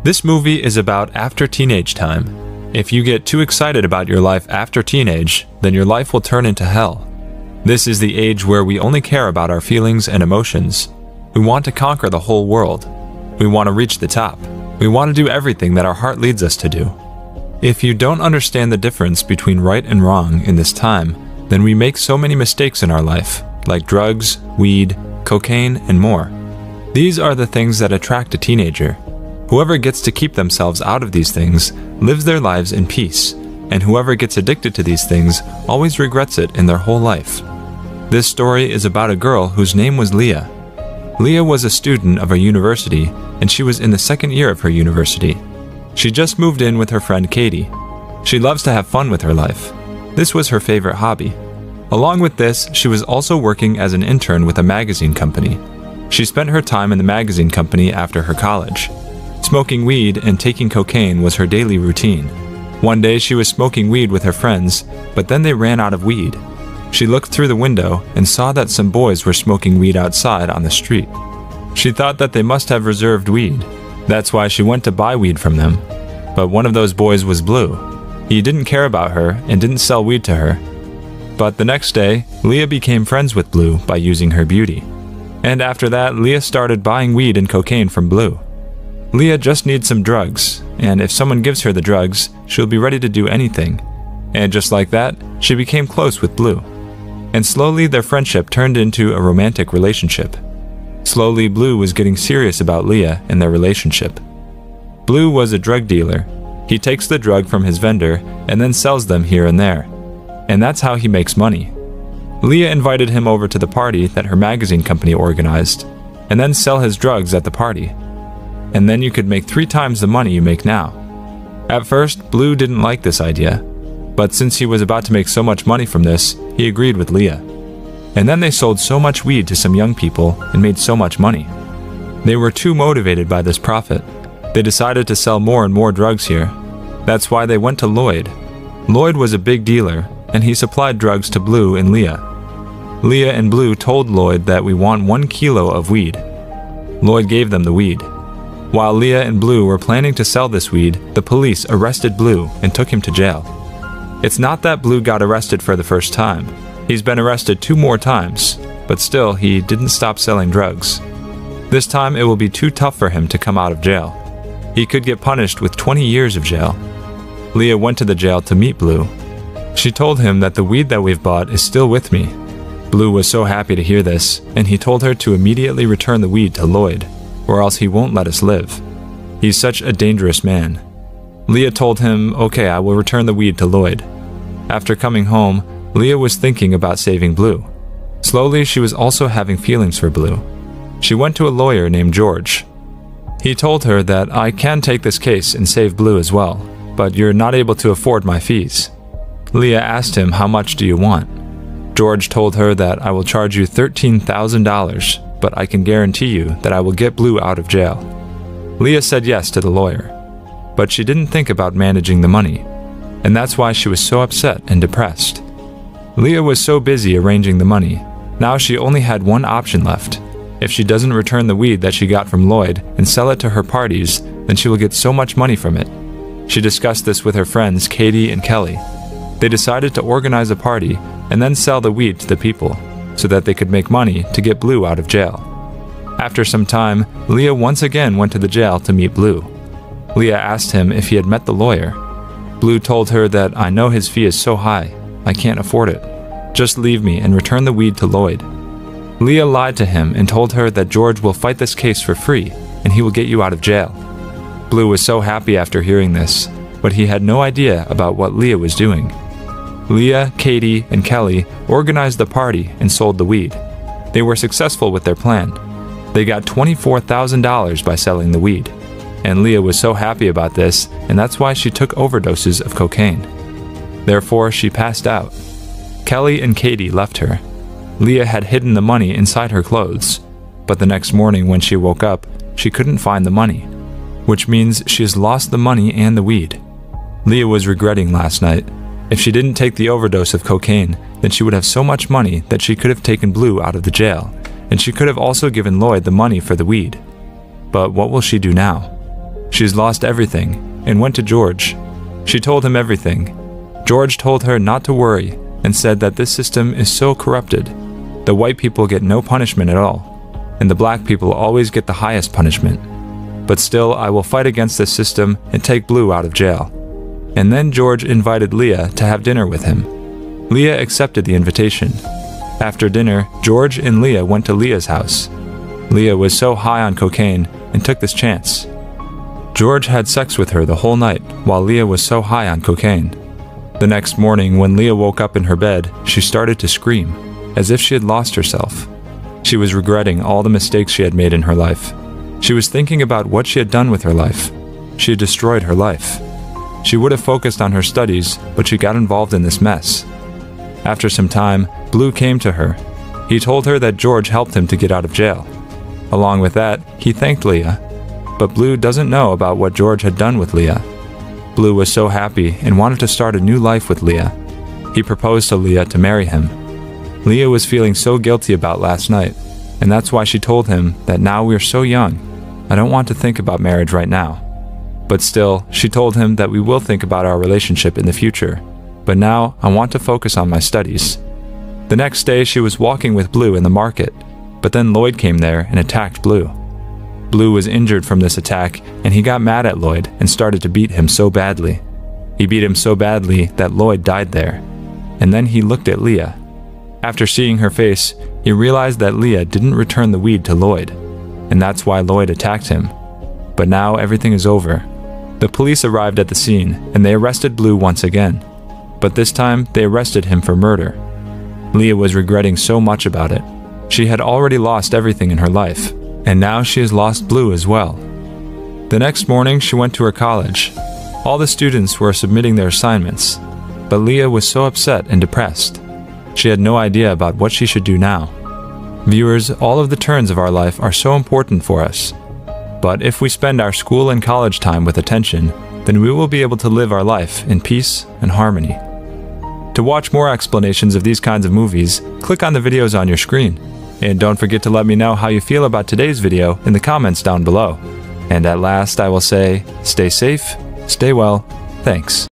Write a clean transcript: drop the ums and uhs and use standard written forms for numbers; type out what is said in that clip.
This movie is about after teenage time. If you get too excited about your life after teenage, then your life will turn into hell. This is the age where we only care about our feelings and emotions. We want to conquer the whole world. We want to reach the top. We want to do everything that our heart leads us to do. If you don't understand the difference between right and wrong in this time, then we make so many mistakes in our life, like drugs, weed, cocaine, and more. These are the things that attract a teenager. Whoever gets to keep themselves out of these things lives their lives in peace, and whoever gets addicted to these things always regrets it in their whole life. This story is about a girl whose name was Leah. Leah was a student of a university, and she was in the second year of her university. She just moved in with her friend Katie. She loves to have fun with her life. This was her favorite hobby. Along with this, she was also working as an intern with a magazine company. She spent her time in the magazine company after her college. Smoking weed and taking cocaine was her daily routine. One day she was smoking weed with her friends, but then they ran out of weed. She looked through the window and saw that some boys were smoking weed outside on the street. She thought that they must have reserved weed. That's why she went to buy weed from them. But one of those boys was Blue. He didn't care about her and didn't sell weed to her. But the next day, Leah became friends with Blue by using her beauty. And after that, Leah started buying weed and cocaine from Blue. Leah just needs some drugs, and if someone gives her the drugs, she'll be ready to do anything. And just like that, she became close with Blue. And slowly their friendship turned into a romantic relationship. Slowly Blue was getting serious about Leah and their relationship. Blue was a drug dealer. He takes the drug from his vendor and then sells them here and there. And that's how he makes money. Leah invited him over to the party that her magazine company organized, and then sell his drugs at the party. And then you could make 3 times the money you make now. At first, Blue didn't like this idea, but since he was about to make so much money from this, he agreed with Leah. And then they sold so much weed to some young people and made so much money. They were too motivated by this profit. They decided to sell more and more drugs here. That's why they went to Lloyd. Lloyd was a big dealer, and he supplied drugs to Blue and Leah. Leah and Blue told Lloyd that we want 1 kilo of weed. Lloyd gave them the weed. While Leah and Blue were planning to sell this weed, the police arrested Blue and took him to jail. It's not that Blue got arrested for the first time. He's been arrested 2 more times, but still he didn't stop selling drugs. This time it will be too tough for him to come out of jail. He could get punished with 20 years of jail. Leah went to the jail to meet Blue. She told him that the weed that we've bought is still with me. Blue was so happy to hear this, and he told her to immediately return the weed to Lloyd, or else he won't let us live. He's such a dangerous man. Leah told him, okay, I will return the weed to Lloyd. After coming home, Leah was thinking about saving Blue. Slowly, she was also having feelings for Blue. She went to a lawyer named George. He told her that I can take this case and save Blue as well, but you're not able to afford my fees. Leah asked him, how much do you want? George told her that I will charge you $13,000, but I can guarantee you that I will get Blue out of jail. Leah said yes to the lawyer, but she didn't think about managing the money, and that's why she was so upset and depressed. Leah was so busy arranging the money. Now she only had one option left. If she doesn't return the weed that she got from Lloyd and sell it to her parties, then she will get so much money from it. She discussed this with her friends Katie and Kelly. They decided to organize a party and then sell the weed to the people, so that they could make money to get Blue out of jail. After some time, Leah once again went to the jail to meet Blue. Leah asked him if he had met the lawyer. Blue told her that I know his fee is so high, I can't afford it. Just leave me and return the weed to Lloyd. Leah lied to him and told her that George will fight this case for free and he will get you out of jail. Blue was so happy after hearing this, but he had no idea about what Leah was doing. Leah, Katie, and Kelly organized the party and sold the weed. They were successful with their plan. They got $24,000 by selling the weed. And Leah was so happy about this, and that's why she took overdoses of cocaine. Therefore, she passed out. Kelly and Katie left her. Leah had hidden the money inside her clothes, but the next morning when she woke up, she couldn't find the money, which means she has lost the money and the weed. Leah was regretting last night. If she didn't take the overdose of cocaine, then she would have so much money that she could have taken Blue out of the jail, and she could have also given Lloyd the money for the weed. But what will she do now? She's lost everything and went to George. She told him everything. George told her not to worry and said that this system is so corrupted. The white people get no punishment at all, and the black people always get the highest punishment. But still, I will fight against this system and take Blue out of jail. And then George invited Leah to have dinner with him. Leah accepted the invitation. After dinner, George and Leah went to Leah's house. Leah was so high on cocaine and took this chance. George had sex with her the whole night while Leah was so high on cocaine. The next morning, when Leah woke up in her bed, she started to scream, as if she had lost herself. She was regretting all the mistakes she had made in her life. She was thinking about what she had done with her life. She had destroyed her life. She would have focused on her studies, but she got involved in this mess. After some time, Blue came to her. He told her that George helped him to get out of jail. Along with that, he thanked Leah. But Blue doesn't know about what George had done with Leah. Blue was so happy and wanted to start a new life with Leah. He proposed to Leah to marry him. Leah was feeling so guilty about last night, and that's why she told him that now we're so young, I don't want to think about marriage right now. But still, she told him that we will think about our relationship in the future. But now, I want to focus on my studies. The next day, she was walking with Blue in the market, but then Lloyd came there and attacked Blue. Blue was injured from this attack, and he got mad at Lloyd and started to beat him so badly. He beat him so badly that Lloyd died there. And then he looked at Leah. After seeing her face, he realized that Leah didn't return the weed to Lloyd, and that's why Lloyd attacked him. But now everything is over. The police arrived at the scene, and they arrested Blue once again. But this time, they arrested him for murder. Leah was regretting so much about it. She had already lost everything in her life, and now she has lost Blue as well. The next morning, she went to her college. All the students were submitting their assignments, but Leah was so upset and depressed. She had no idea about what she should do now. Viewers, all of the turns of our life are so important for us. But if we spend our school and college time with attention, then we will be able to live our life in peace and harmony. To watch more explanations of these kinds of movies, click on the videos on your screen. And don't forget to let me know how you feel about today's video in the comments down below. And at last, I will say, stay safe, stay well, thanks.